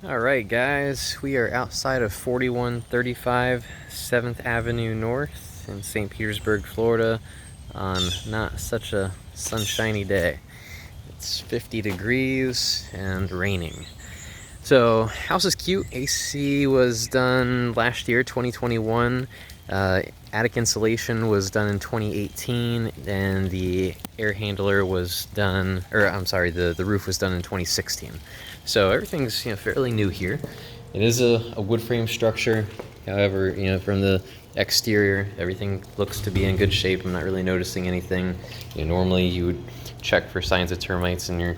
Alright guys, we are outside of 4135 7th Avenue North in St. Petersburg, Florida on not such a sunshiny day. It's 50 degrees and raining. So, house is cute. AC was done last year, 2021. Attic insulation was done in 2018, and the air handler was done, or I'm sorry, the roof was done in 2016. So everything's fairly new here. It is a wood frame structure. However, from the exterior, everything looks to be in good shape. I'm not really noticing anything. Normally you would check for signs of termites in your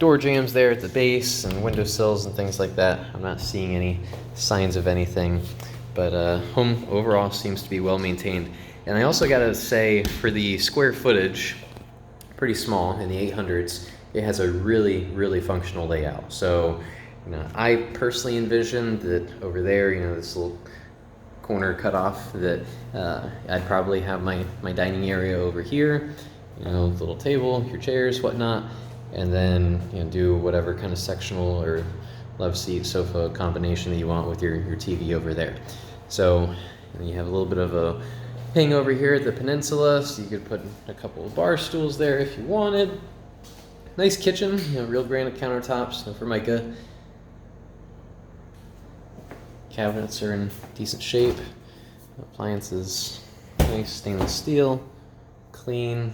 door jambs there at the base and windowsills and things like that. I'm not seeing any signs of anything, but home overall seems to be well maintained. And I also gotta say, for the square footage, pretty small in the 800s, it has a really, really functional layout. So, I personally envisioned that over there, this little corner cut off, that I'd probably have my dining area over here, little table, your chairs, whatnot, and then do whatever kind of sectional or love seat sofa combination that you want with your TV over there. So you have a little bit of a hang over here at the peninsula, so you could put a couple of bar stools there if you wanted. Nice kitchen, real granite countertops, no Formica. Cabinets are in decent shape. Appliances, nice stainless steel, clean.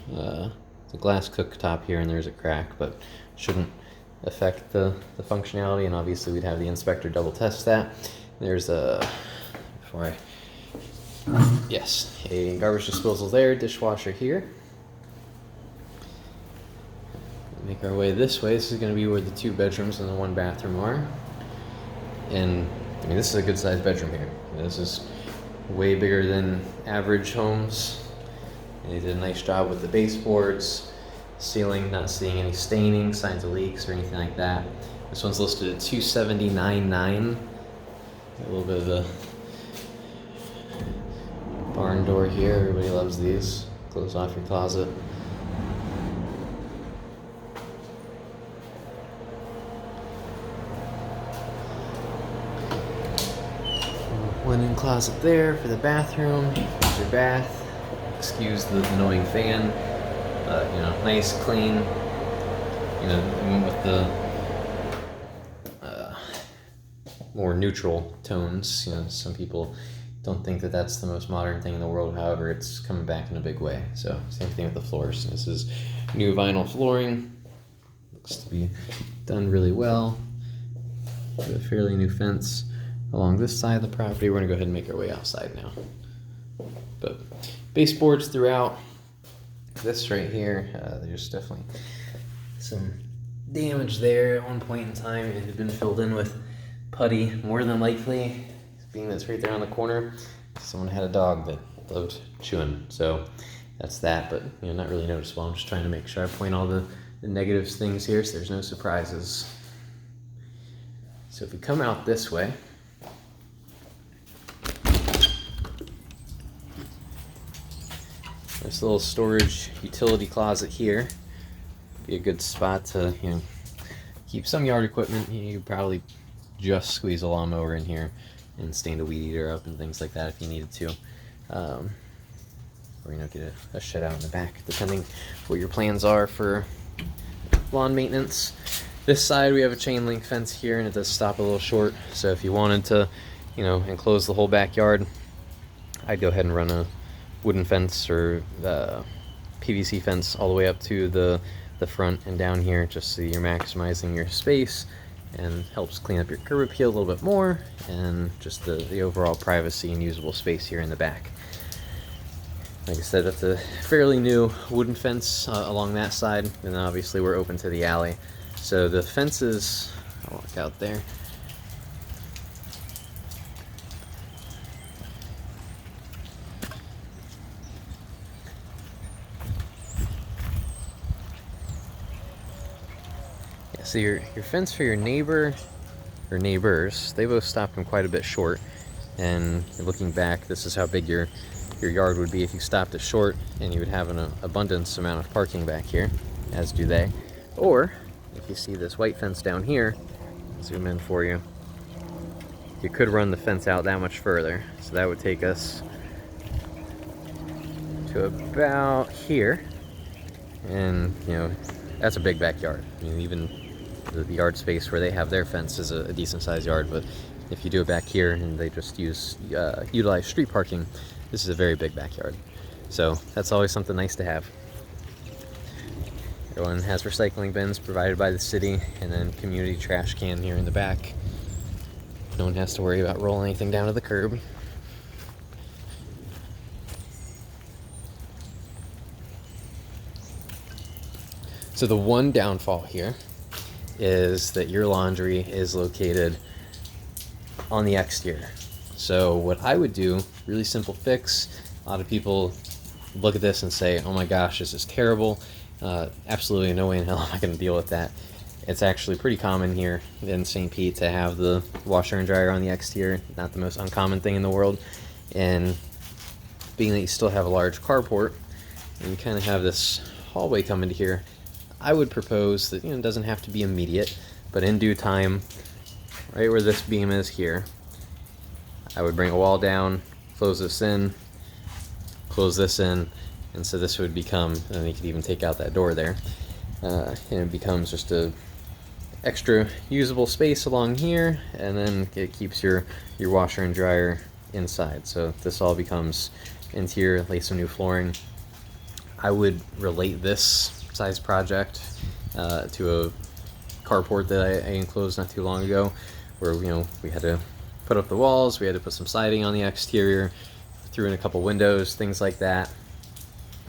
The glass cooktop here, and there's a crack, but shouldn't affect the functionality. And obviously, we'd have the inspector double test that. There's a a garbage disposal there, dishwasher here. Make our way this way. This is going to be where the 2 bedrooms and the 1 bathroom are. And this is a good sized bedroom here. This is way bigger than average homes. And they did a nice job with the baseboards, ceiling, not seeing any staining, signs of leaks or anything like that. This one's listed at $279,900. A little bit of a barn door here. Everybody loves these. Close off your closet. Linen closet there for the bathroom. Here's your bath. Excuse the annoying fan. Nice, clean. With the more neutral tones. Some people don't think that that's the most modern thing in the world. However, it's coming back in a big way. So same thing with the floors. This is new vinyl flooring. Looks to be done really well. A fairly new fence along this side of the property. We're gonna go ahead and make our way outside now. But baseboards throughout. This right here, there's definitely some damage there. At one point in time, it had been filled in with putty, more than likely, being that it's right there on the corner. Someone had a dog that loved chewing, so that's that, but not really noticeable. I'm just trying to make sure I point all the negative things here so there's no surprises. So if we come out this way, this little storage utility closet here be a good spot to keep some yard equipment. You could probably just squeeze a lawnmower in here and stand a weed eater up and things like that if you needed to, or get a shed out in the back, depending what your plans are for lawn maintenance. This side we have a chain link fence here, and it does stop a little short, so if you wanted to enclose the whole backyard, I'd go ahead and run a wooden fence or PVC fence all the way up to the front and down here, just so you're maximizing your space and helps clean up your curb appeal a little bit more, and just the overall privacy and usable space here in the back. Like I said, that's a fairly new wooden fence along that side, and then obviously we're open to the alley. So the fences, I'll walk out there. So your fence for your neighbor or neighbors, they both stopped them quite a bit short. And looking back, this is how big your yard would be if you stopped it short, and you would have an abundance amount of parking back here, as do they. Or if you see this white fence down here, zoom in for you, you could run the fence out that much further. So that would take us to about here, and you know, that's a big backyard. I mean, even the yard space where they have their fence is a decent sized yard, but if you do it back here and they just utilize street parking, this is a very big backyard. So that's always something nice to have. Everyone has recycling bins provided by the city, and then community trash can here in the back. No one has to worry about rolling anything down to the curb. So the one downfall here is that your laundry is located on the exterior. So what I would do, really simple fix. A lot of people look at this and say, oh my gosh, this is terrible. Absolutely no way in hell am I going to deal with that. It's actually pretty common here in St. Pete to have the washer and dryer on the exterior. Not the most uncommon thing in the world. And being that you still have a large carport, and you kind of have this hallway come into here, I would propose that, it doesn't have to be immediate, but in due time, right where this beam is here, I would bring a wall down, close this in, close this in, and so this would become, and you could even take out that door there, and it becomes just a extra usable space along here, and then it keeps your washer and dryer inside. So this all becomes interior, lay some new flooring. I would relate this size project to a carport that I enclosed not too long ago, where we had to put up the walls, we had to put some siding on the exterior, threw in a couple windows, things like that.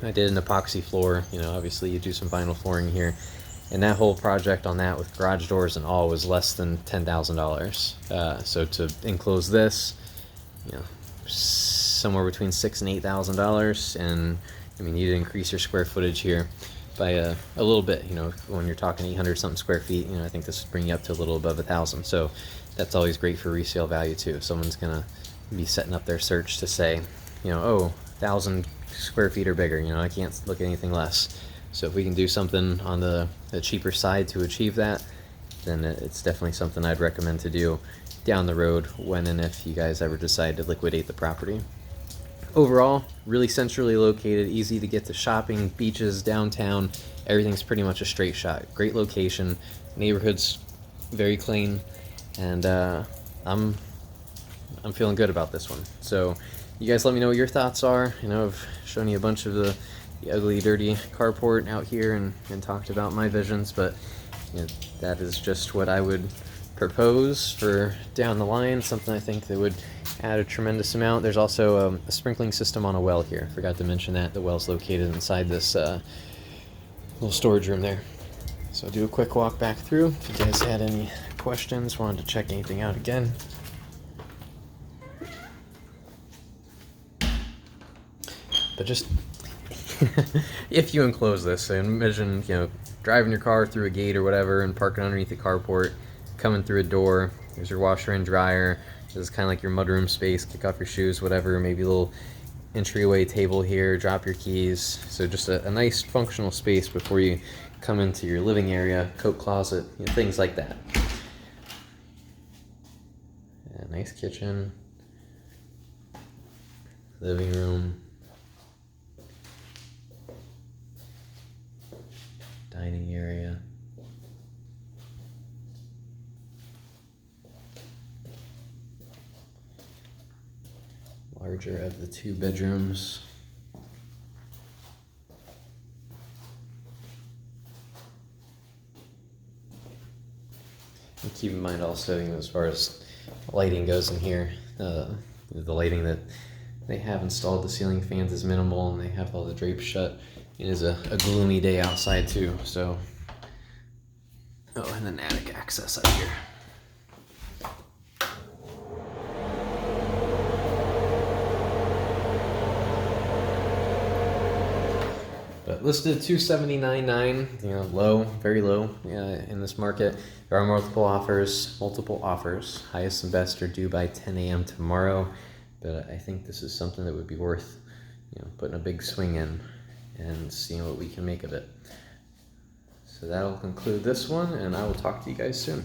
I did an epoxy floor, obviously you do some vinyl flooring here, and that whole project on that with garage doors and all was less than $10,000. So to enclose this, somewhere between $6,000 and $8,000, and I mean, you'd increase your square footage here by a little bit. When you're talking 800 something square feet, I think this would bring you up to a little above 1,000. So that's always great for resale value too. If someone's gonna be setting up their search to say, oh, 1,000 square feet or bigger, I can't look at anything less. So if we can do something on the cheaper side to achieve that, then it's definitely something I'd recommend to do down the road when and if you guys ever decide to liquidate the property. Overall, really centrally located, easy to get to shopping, beaches, downtown, everything's pretty much a straight shot. Great location, neighborhood's very clean, and I'm feeling good about this one. So you guys let me know what your thoughts are. I've shown you a bunch of the ugly, dirty carport out here and talked about my visions, but that is just what I would propose for down the line, something I think that would add a tremendous amount. There's also a sprinkling system on a well here. Forgot to mention that. The well's located inside this little storage room there. So I'll do a quick walk back through. If you guys had any questions, wanted to check anything out again. But just if you enclose this, so envision driving your car through a gate or whatever and parking underneath the carport, coming through a door, there's your washer and dryer. This is kind of like your mudroom space, kick off your shoes, whatever, maybe a little entryway table here, drop your keys. So just a nice functional space before you come into your living area, coat closet, things like that. A nice kitchen, living room, dining area. Larger of the two bedrooms. And keep in mind also, as far as lighting goes in here, the lighting that they have installed, the ceiling fans is minimal, and they have all the drapes shut. It is a gloomy day outside too, so. Oh, and then attic access up here. But listed 279.9. You know, low, very low in this market. There are multiple offers. Highest and best are due by 10 a.m. tomorrow, but I think this is something that would be worth, you know, putting a big swing in and seeing what we can make of it. So that'll conclude this one, and I will talk to you guys soon.